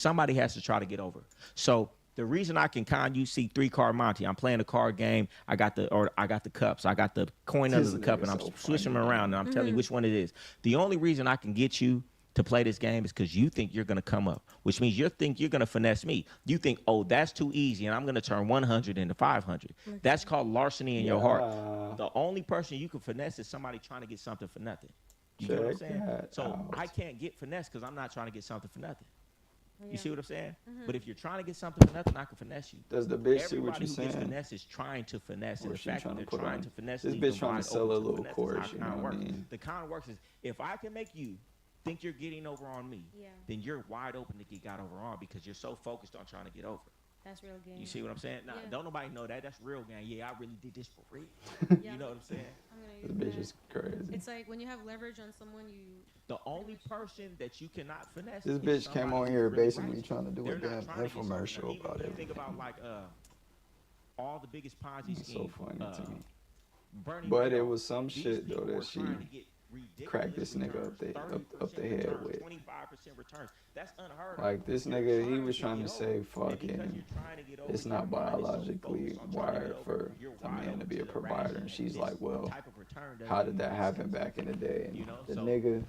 Somebody has to try to get over. So the reason I can you see 3 card Monty, I'm playing a card game. I got the cups. I got the coin under This the cup, nigga and I'm so switching funny, them around, and I'm telling you which one it is. The only reason I can get you to play this game is because you think you're gonna come up, which means you think you're gonna finesse me. You think, oh, that's too easy, and I'm gonna turn 100 into 500. That's called larceny in your heart. Yeah. The only person you can finesse is somebody trying to get something for nothing. You get what I'm Check saying? that So out. I can't get finesse because I'm not trying to get something for nothing. Yeah. You see what I'm saying? But if you're trying to get something for nothing, I can finesse you. Does the bitch see what Everybody you're who gets saying? finesse is trying to finesse. And Or the she fact that trying to they're put trying on- to finesse this leaves bitch them trying to wide sell open a to little finesse. course, That's you how know it what I works. mean? The con works is if I can make you think you're getting over on me, Yeah. then you're wide open to get got over on because you're so focused on trying to get over. That's real game. You see what I'm saying? Nah, Yeah. don't nobody know that. That's real game. Yeah, I really did this for real. Yeah. You know what I'm saying? I'm gonna This use bitch that. is crazy. It's like when you have leverage on someone, you. The only person that you cannot finesse This is bitch came somebody on who's here really basically righteous. trying to do a They're not damn trying to get something. infomercial Even about when you think everything. about like all the biggest Ponzi It's so schemes. funny to me. Bernie But it Madoff, was some these shit though people that were she trying to get ridiculous cracked this nigga returns, up the head 30% with. 25% returns. That's unheard of. Like this You're nigga, he was to trying get to over. say And because fucking you're trying to get over, it's your not mind is so biologically focused on trying to get wired over, for you're a wide man to open be a the provider. rationale And that she's this like, well, type of return doesn't how did even that make happen sense. back in the day? And You know, the so nigga,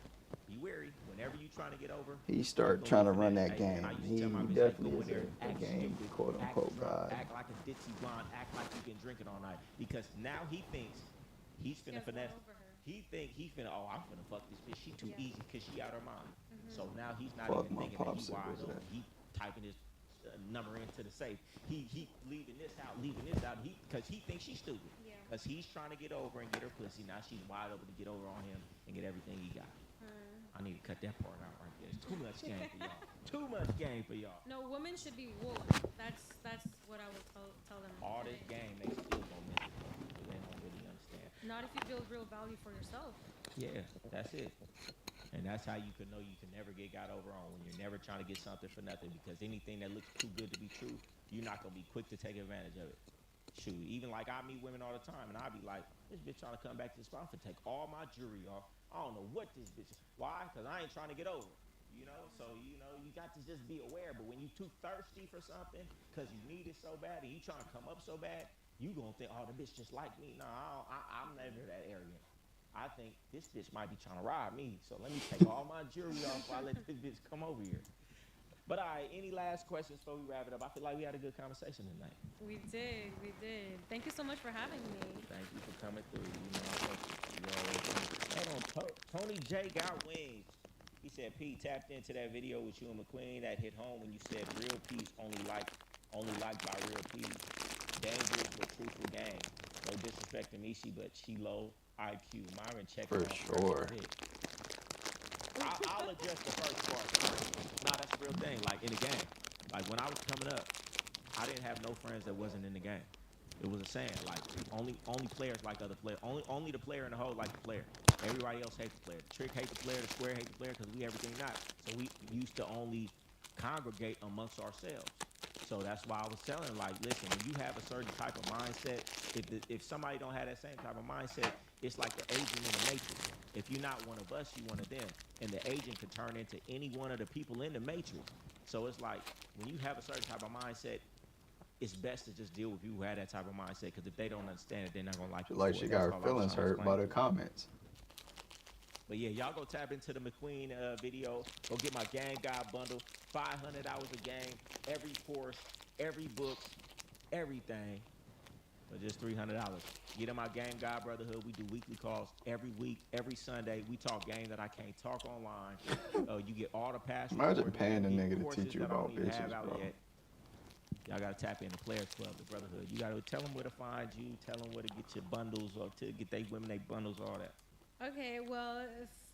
be wary whenever you trying to get over. he you start gonna trying be to run finessed. that Hey, and game. I used He to tell my bitch, hey, definitely go in is there, a act game stupid, quote act unquote drunk, god. act like a ditzy blonde, act like you been drinking all night. Because now he thinks he's He finna has one finesse. over her. He finna, oh, I'm finna fuck this bitch. She too Yeah. easy because she out her mind. So now he's not Fuck even my thinking that he wide popsicles open. at. He typing his number into the safe. He leaving this out, leaving this out. Because he thinks she's stupid. Yeah. Because he's trying to get over and get her pussy. Now she's wide open to get over on him and get everything he got. I need to cut that part out right there. It's too much game for y'all. Too much game for y'all. No, women should be wool. That's what I would tell them. All this game, they still gonna miss it though. They don't really understand. Not if you build real value for yourself. Yeah, that's it. And that's how you can know you can never get got over on when you're never trying to get something for nothing because anything that looks too good to be true, you're not gonna be quick to take advantage of it. Shoot, even like I meet women all the time and I be like, this bitch trying to come back to the spot for take all my jewelry off. I don't know what this bitch is. Why? Because I ain't trying to get over. You know, so you know, you got to just be aware. But when you too thirsty for something because you need it so bad and you trying to come up so bad, you gonna think, oh, the bitch just like me. No, I'm never that arrogant. I think this bitch might be trying to rob me, so let me take all my jewelry off while I let this bitch come over here. But all right, any last questions before we wrap it up? I feel like we had a good conversation tonight. We did. Thank you so much for having me. Thank you for coming through. You know, I fuck with you always. Hold on, Tony J got wings. He said, P tapped into that video with you and McQueen that hit home when you said real peace only liked by real peace. Dangerous but truthful game. No disrespect to Mishi, but she low IQ. Myron, check For it out. sure. I'll address the first part. Nah, that's the real thing. Like in the game, like when I was coming up, I didn't have no friends that wasn't in the game. It was a saying, like only players like other players. Only the player in the hole like the player. Everybody else hates the player. The trick hates the player. The square hates the player because we everything not. So we used to only congregate amongst ourselves. So that's why I was telling, like, listen, when you have a certain type of mindset, if somebody don't have that same type of mindset, it's like the agent in the matrix. If you're not one of us, you're one of them. And the agent can turn into any one of the people in the matrix. So it's like, when you have a certain type of mindset, it's best to just deal with people who have that type of mindset, because if they don't understand it, they're not going to like you. Like she got her feelings hurt by the comments. But yeah, y'all go tap into the McQueen video. Go get my Game Guide bundle. 500 hours of game. Every course, every book, everything. For just $300. Get in my Game Guide Brotherhood. We do weekly calls every week, every Sunday. We talk game that I can't talk online. You get all the past. Imagine paying a nigga to teach you about bitches, bro. Y'all gotta tap in the Players Club, the Brotherhood. You gotta tell them where to find you. Tell them where to get your bundles or to get they women, they bundles, all that. Okay, well,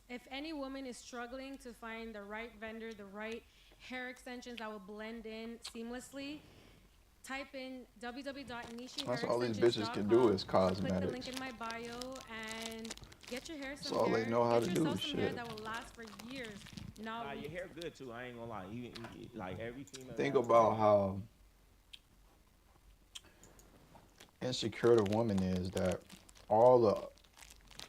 if any woman is struggling to find the right vendor, the right hair extensions that will blend in seamlessly, type in www.nishihairextensions.com. That's all these bitches can do is cosmetics. Click the link in my bio and get your hair some That's all hair. they know how get to do yourself is some hair shit. that will last for years. Now, Nah, your hair good too. I ain't gonna lie. You like every female. Think about how insecure the woman is that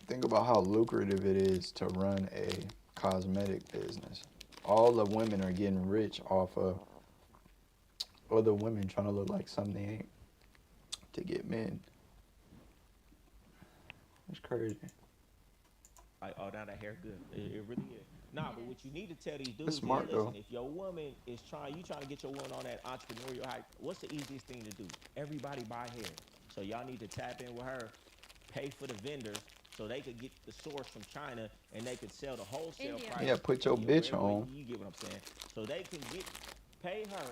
think about how lucrative it is to run a cosmetic business. all the women are getting rich off of other women trying to look like something they ain't to get men. It's crazy. Like, oh, now that hair good. It really is. Nah, but what you need to tell these dudes It's is, smart listen, though. if your woman is trying to get your woman on that entrepreneurial hype, what's the easiest thing to do? Everybody buy hair. So y'all need to tap in with her, pay for the vendors, so they could get the source from China and they could sell the wholesale India. price. Yeah, put your bitch on. You get what I'm saying? So they can pay her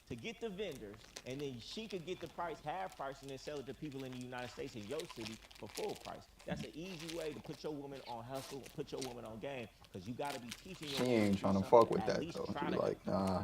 to get the vendors, and then she could get the price, half price, and then sell it to people in the United States in your city for full price. That's an easy way to put your woman on hustle, put your woman on game, because you got to be teaching your She woman ain't do trying to something, fuck with at that least though. try She to. like, nah.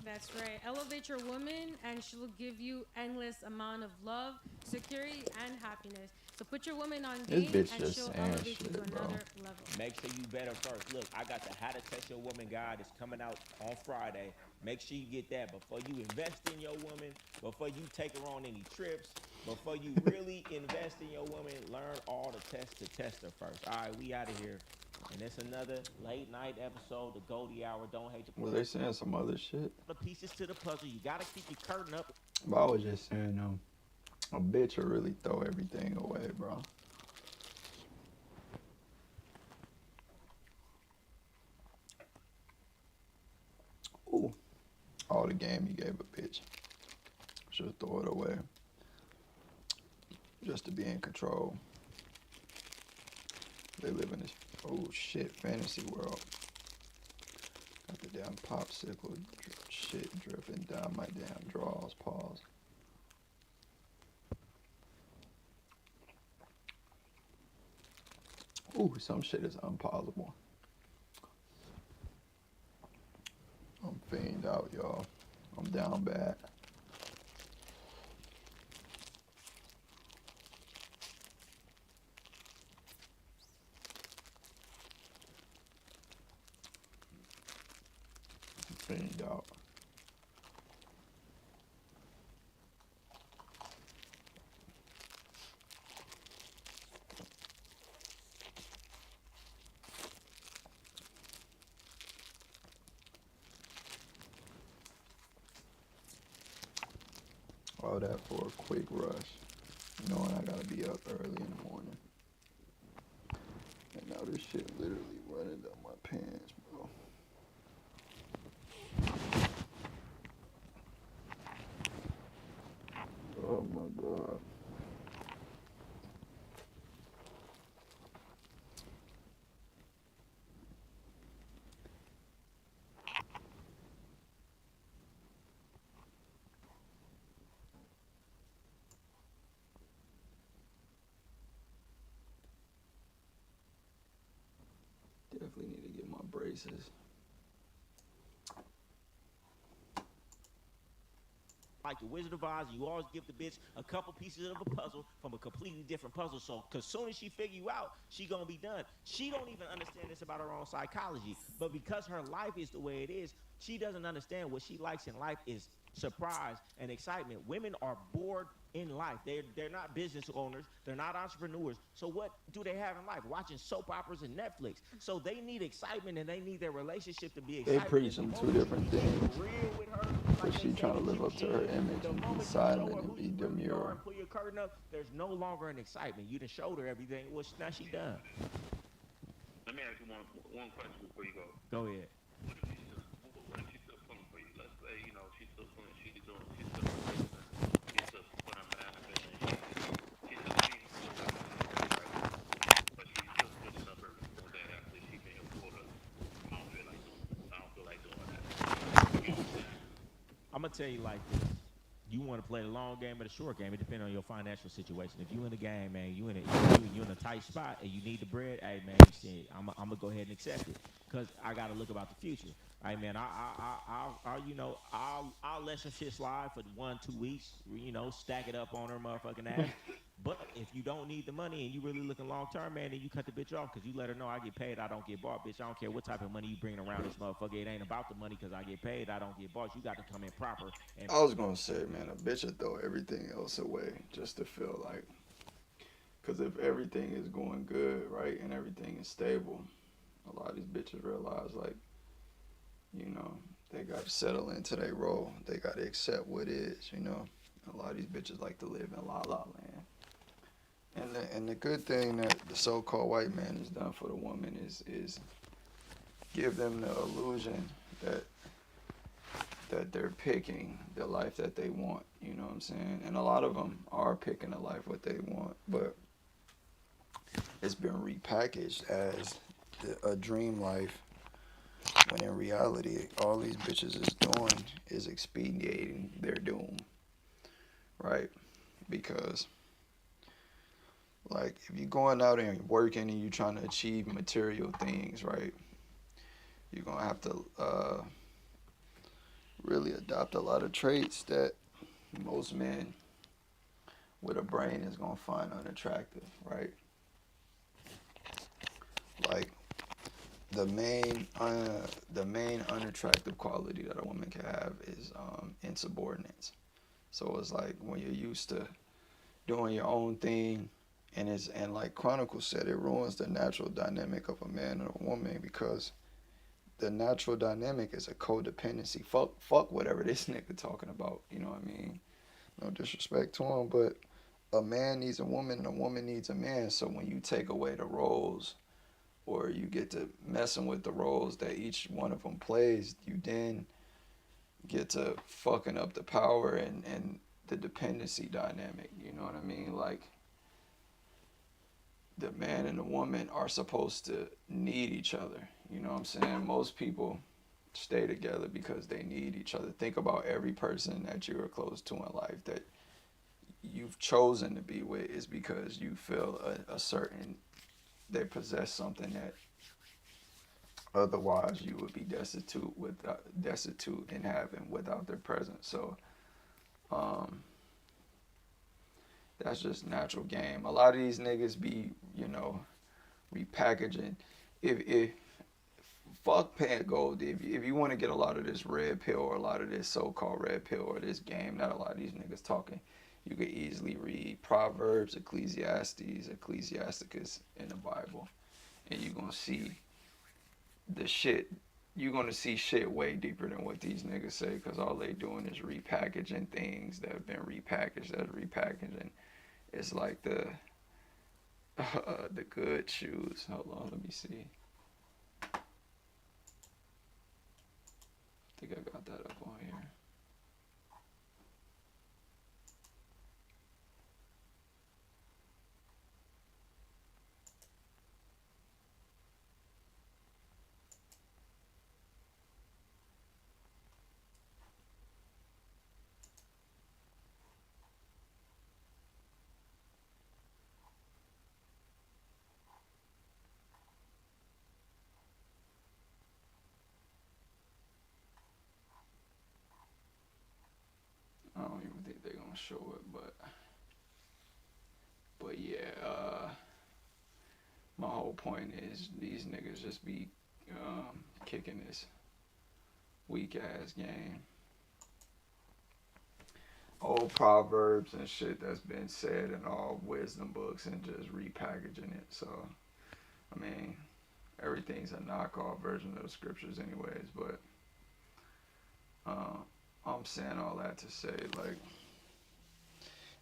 That's right. Elevate your woman, and she will give you endless amount of love, security, and happiness. So put your woman on This game, bitch and just she'll saying elevate you shit, to bro. another level. Make sure you better first. Look, I got the How to Test Your Woman guide. It's coming out on Friday. Make sure you get that before you invest in your woman, before you take her on any trips, before you really invest in your woman. Learn all the tests to test her first. All right, we out of here. And it's another late night episode, the Goldie Hour. Don't hate the Was they saying some other shit? the pieces to the puzzle. You got to keep your curtain up. But I was just saying, a bitch will really throw everything away, bro. Ooh. All the game you gave a bitch. Should throw it away. Just to be in control. They live in this, oh shit, fantasy world. Got the damn popsicle shit dripping down my damn drawers. Pause. Ooh, some shit is unpausable. I'm fiend out, y'all. I'm down bad. I'm fiend out. All that for a quick rush. Knowing I gotta be up early in the morning. And now this shit literally running down my pants, bro. Oh my god. Definitely need to get my braces. Like the Wizard of Oz, you always give the bitch a couple pieces of a puzzle from a completely different puzzle. So, cause soon as she figure you out, she gonna be done. She don't even understand this about her own psychology. But because her life is the way it is, she doesn't understand what she likes in life is surprise and excitement. Women are bored in life. They're not business owners. They're not entrepreneurs. So what do they have in life? Watching soap operas and Netflix. So they need excitement and they need their relationship to be exciting. They preaching two different things. Real with her, But she trying to live up to her image and be silent and be demure. Pull your curtain up. There's no longer an excitement. You done showed her everything. Well, now she done. Let me ask you one question before you go. Go ahead. What if she's still pulling for you? Let's say, she's still pulling, she's still putting her mask in, and she's still being right? But she's still switching up every single day after she been pulled up. I don't feel like doing that. You know what I'm saying? I'm gonna tell you like this. You want to play the long game or the short game? It depends on your financial situation. If you in the game, man, you in a tight spot and you need the bread. Hey, man, shit, I'm gonna go ahead and accept it because I gotta look about the future. Hey, man, I'll let some shit slide for 1-2 weeks. Stack it up on her motherfucking ass. But if you don't need the money and you really looking long term, man, then you cut the bitch off because you let her know I get paid, I don't get bought, bitch. I don't care what type of money you bringing around this motherfucker. It ain't about the money because I get paid, I don't get bought. You got to come in proper. And I was gonna say, man, a bitch would throw everything else away just to feel like, because if everything is going good, right, and everything is stable, a lot of these bitches realize, like, You know, they got to settle into their role. They got to accept what is. You know, a lot of these bitches like to live in la la land. And the good thing that the so-called white man has done for the woman is give them the illusion that they're picking the life that they want. You know what I'm saying? And a lot of them are picking the life what they want, but it's been repackaged as a dream life, when in reality, all these bitches is doing is expediting their doom, right? Because, like, if you're going out and working and you're trying to achieve material things, right, you're going to have to really adopt a lot of traits that most men with a brain is going to find unattractive, right? Like, the main unattractive quality that a woman can have is insubordinance. So it's like when you're used to doing your own thing, and like Chronicle said, it ruins the natural dynamic of a man and a woman, because the natural dynamic is a codependency. Fuck whatever this nigga talking about. You know what I mean? No disrespect to him, but a man needs a woman and a woman needs a man. So when you take away the roles, or you get to messing with the roles that each one of them plays, you then get to fucking up the power and the dependency dynamic. You know what I mean? Like, the man and the woman are supposed to need each other. You know what I'm saying? Most people stay together because they need each other. Think about every person that you are close to in life that you've chosen to be with is because you feel a certain, they possess something that otherwise you would be destitute in having without their presence. So that's just natural game. A lot of these niggas be, repackaging. If fuck paying gold, if you want to get a lot of this red pill, or a lot of this so-called red pill, or this game, not a lot of these niggas talking, you could easily read Proverbs, Ecclesiasticus in the Bible, and you're gonna see the shit. You're gonna see shit way deeper than what these niggas say, because all they doing is repackaging things that have been repackaged. That's repackaging. It's like the good shoes. Hold on, let me see. I think I got that up on here. I don't even think they're gonna show it, but yeah. My whole point is these niggas just be kicking this weak ass game. Old proverbs and shit that's been said in all wisdom books and just repackaging it. So, I mean, everything's a knockoff version of the scriptures anyways, but I'm saying all that to say, like,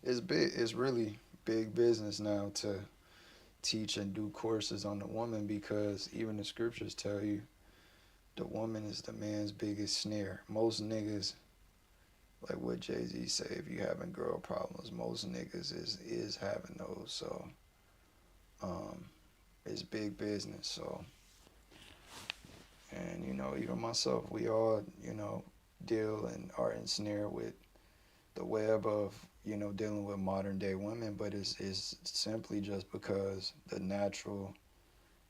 it's really big business now to teach and do courses on the woman, because even the scriptures tell you the woman is the man's biggest snare. Most niggas, like what Jay-Z say, if you having girl problems, most niggas is having those. So it's big business. So, and even myself, we all deal and are ensnared with the web of dealing with modern day women, but it's simply just because the natural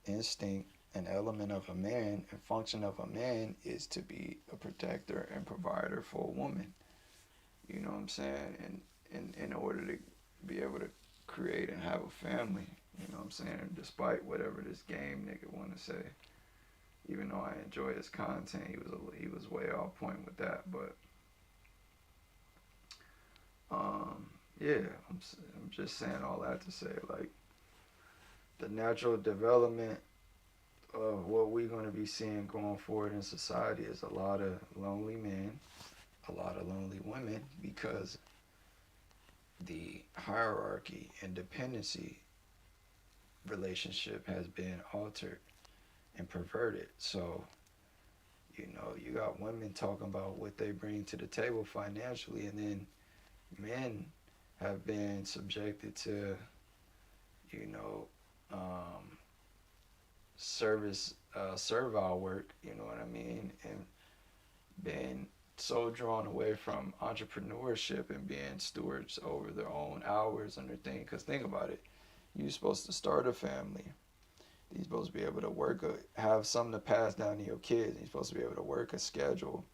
instinct and element of a man and function of a man is to be a protector and provider for a woman. You know what I'm saying? And in order to be able to create and have a family, you know what I'm saying? Despite whatever this game nigga want to say, even though I enjoy his content, he was way off point with that. But yeah, I'm just saying all that to say, like, the natural development what we're going to be seeing going forward in society is a lot of lonely men, a lot of lonely women, because the hierarchy and dependency relationship has been altered and perverted. So, you know, you got women talking about what they bring to the table financially, and then men have been subjected to, you know, servile work, you know what I mean, and been so drawn away from entrepreneurship and being stewards over their own hours and their thing. Because think about it, you're supposed to start a family. You're supposed to be able to work, have something to pass down to your kids. You're supposed to be able to work a schedule.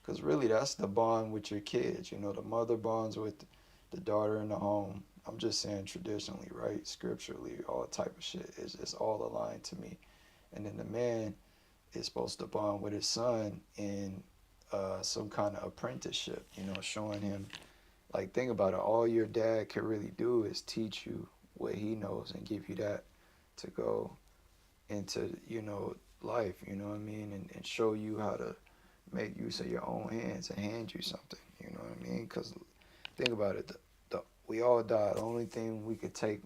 Because really, that's the bond with your kids. You know, the mother bonds with the daughter in the home. I'm just saying traditionally, right? Scripturally, all type of shit. It's all aligned to me. And then the man is supposed to bond with his son in some kind of apprenticeship, you know, showing him, like, think about it. All your dad can really do is teach you what he knows and give you that to go into, you know, life, you know what I mean? And show you how to make use of your own hands and hand you something, you know what I mean? Because think about it, we all die. The only thing we could take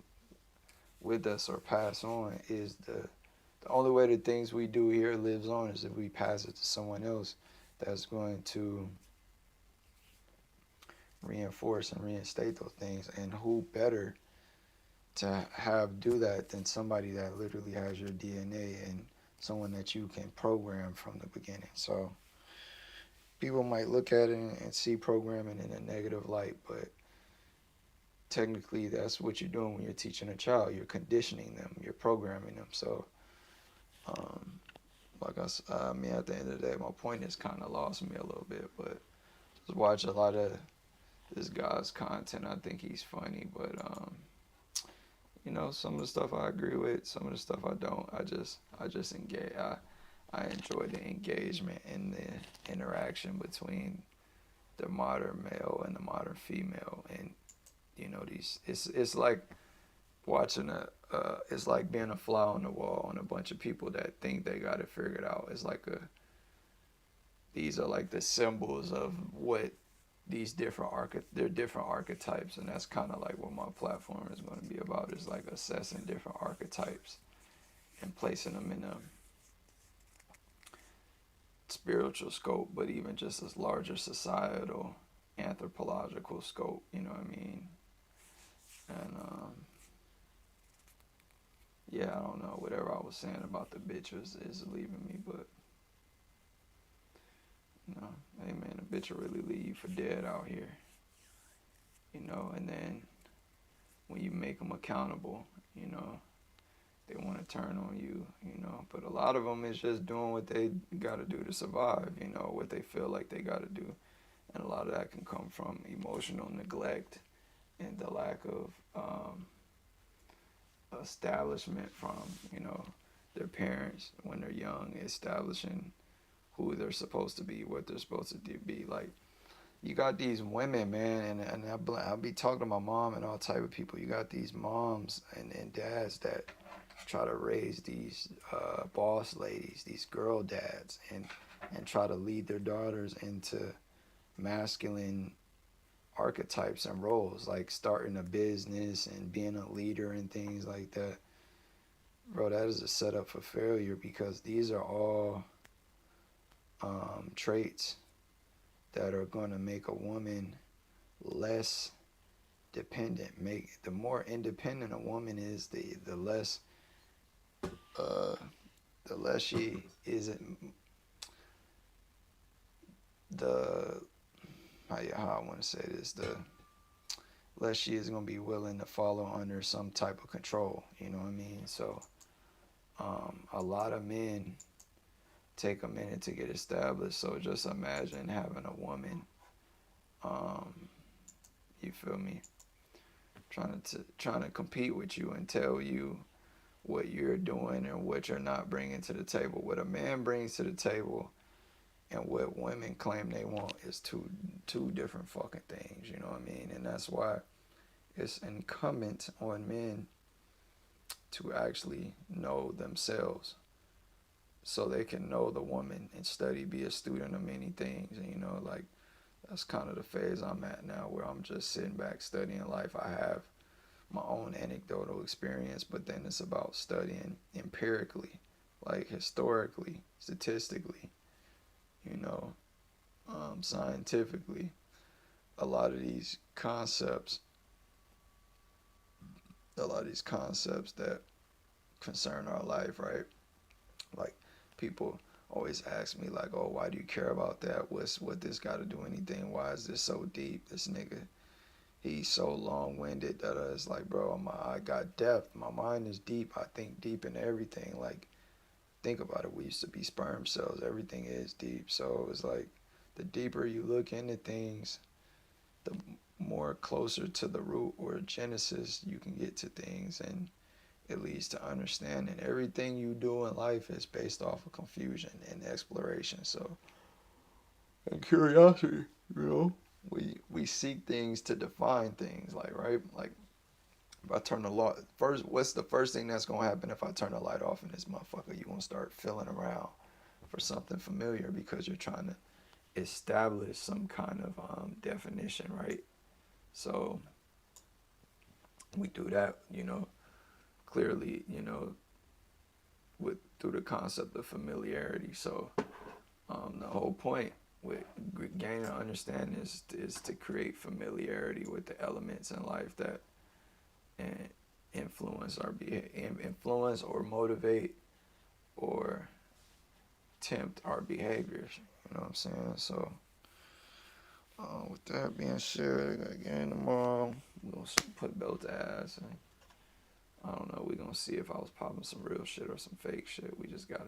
with us or pass on is the only way the things we do here lives on is if we pass it to someone else that's going to reinforce and reinstate those things. And who better to have do that than somebody that literally has your DNA and someone that you can program from the beginning. So people might look at it and see programming in a negative light, but technically that's what you're doing when you're teaching a child. You're conditioning them, you're programming them. So like I mean, at the end of the day, my point is kind of lost me a little bit, but just watch a lot of this guy's content. I think he's funny, but you know, some of the stuff I agree with, some of the stuff I don't. I just engage. I enjoy the engagement and the interaction between the modern male and the modern female, and you know, it's like watching it's like being a fly on the wall on a bunch of people that think they got it figured out. It's like these are like the symbols of what these different archetypes, and that's kind of like what my platform is going to be about, is like assessing different archetypes and placing them in a spiritual scope, but even just as larger societal anthropological scope, you know what I mean? And yeah, I don't know, whatever I was saying about the bitches is leaving me, but you know, hey man, a bitch will really leave you for dead out here, you know. And then when you make them accountable, you know, they want to turn on you, you know. But a lot of them is just doing what they got to do to survive, you know, what they feel like they got to do. And a lot of that can come from emotional neglect and the lack of establishment from, you know, their parents when they're young, establishing who they're supposed to be, what they're supposed to be. Like, you got these women, man, and I'll be talking to my mom and all type of people. You got these moms and dads that try to raise these boss ladies, these girl dads, and try to lead their daughters into masculine archetypes and roles, like starting a business and being a leader and things like that. Bro, that is a setup for failure, because these are all traits that are going to make a woman less dependent. The more independent a woman is, the less she isn't how I want to say this, the less she is going to be willing to follow under some type of control, you know what I mean? So a lot of men take a minute to get established. So just imagine having a woman, you feel me, trying to compete with you and tell you what you're doing and what you're not bringing to the table. What a man brings to the table and what women claim they want is two different fucking things, you know what I mean? And that's why it's incumbent on men to actually know themselves so they can know the woman and study, be a student of many things. And, you know, like, that's kind of the phase I'm at now, where I'm just sitting back studying life. I have my own anecdotal experience, but then it's about studying empirically, like historically, statistically, you know, scientifically. A lot of these concepts, that concern our life, right? Like, people always ask me, like, oh, why do you care about that? What this got to do anything? Why is this so deep? This nigga, he's so long-winded that it's like, bro, I got depth. My mind is deep. I think deep in everything. Like, think about it. We used to be sperm cells. Everything is deep. So it's like, the deeper you look into things, the more closer to the root or genesis you can get to things, and it leads to understanding. Everything you do in life is based off of confusion and exploration. So, and curiosity, you know, we seek things to define things, like, right? Like, if I turn the light first, what's the first thing that's gonna happen if I turn the light off in this motherfucker? You gonna start feeling around for something familiar because you're trying to establish some kind of definition, right? So we do that, you know, clearly, you know, through the concept of familiarity. So the whole point with gaining understanding is to create familiarity with the elements in life that influence or motivate or tempt our behaviors. You know what I'm saying? So with that being said, I got a game tomorrow. We're gonna put belt to ass, and I don't know. We're gonna see if I was popping some real shit or some fake shit. We just got